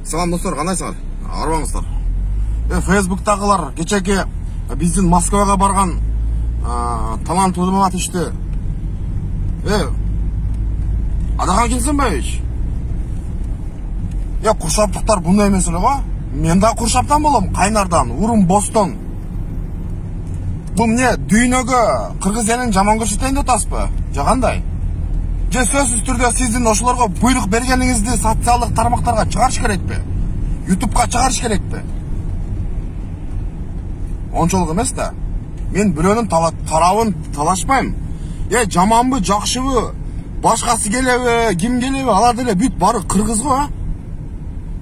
Салам достар, қандайсыңар? Арбаңыздар. Фейсбуктағылар кечеке биздин Москвага барган талант удумат ишти. Адахан Келсенбаевич. Куршаптыктар bunday эмес эле го. Мен да Куршаптан болом, Кайнардан, Урум Бостон. Бул эмне дүйнөгө кыргыз элин жаман көрсөтөйүн деп атасызбы? Же кандай? Же сөзсүз түрдө сиздин ошолорго буйрук бергениңизди социалдык тармактарга чыгарыш керекпи? YouTube'га чыгарыш керекпи? Ончолук эмес да. Мен бирөөнүн тарабын талашпайм. Жаманбы, жакшыбы, башкасы келеби, ким келеби, алар деле бүт бары кыргыз го.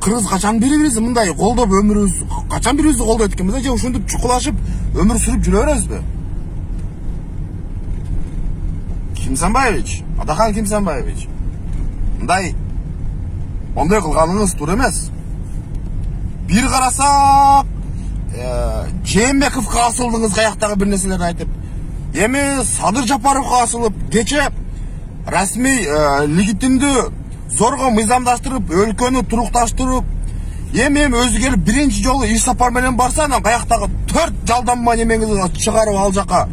Кыргыз качан бири-бирибизди мындай колдоп өмүрүбүз, качан бири-бирибизди колдойт экенбиз, же ушинтип чукулашып өмүр сүрүп жүрө беребизби? Келсенбаевич, Адахан Келсенбаевич. Ондай кылганыңыз туура эмес. Бир карасак, Жээнбековго асылдыңыз каяктагы бир нерселерди айтып. Эми Садыр Жапаровго асылып, кече расмий легитимдүү зорго мыйзамдаштырып, өлкөнү турукташтырып, эми өзү келип биринчи жолу иш сапар менен барса, анан каяктагы 4 жалданма немеңизди чыгарып ал жака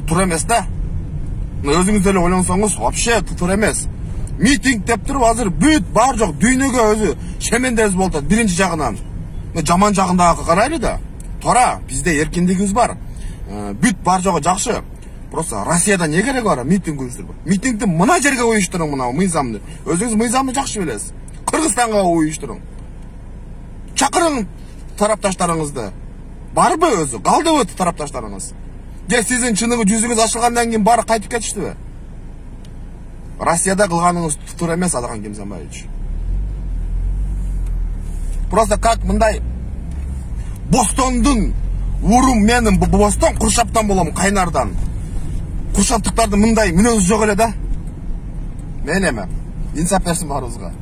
туура эмес да. Өзүңүз деле ойлонсоңуз, вообще туура эмес. Митинг деп туруп, азыр бүт бар жок дүйнөгө өзү шемендебиз болот биринчи жагынан. Жаман жагындагы карайлы да. Туура, бизде эркиндигибиз бар. Бүт бар жогу жакшы. Просто Россияда не кереги бар митинг уюштуруп? Митингди мына жерге уюштуруң, мына мыйзамды. Өзүңүз мыйзамды жакшы билесиз. Кыргызстанга уюштуруң. Чакырың тарапташтарыңызды. Барбы өзү? Калдыбы тарапташтарыңыз? Же сиздин чыныгы жүзүңүз ачылгандан кийин баары кайтып кетиштиби? Россияда кылганыңыз туура эмес, Адахан Келсенбаевич. Просто как мындай Бостондун урум менин Бостон Куршаптан болом, Кайнардан. Куршаптыктардын мындай мүнөзү жок эле да. Мен эме инсап берсин баарыбызга.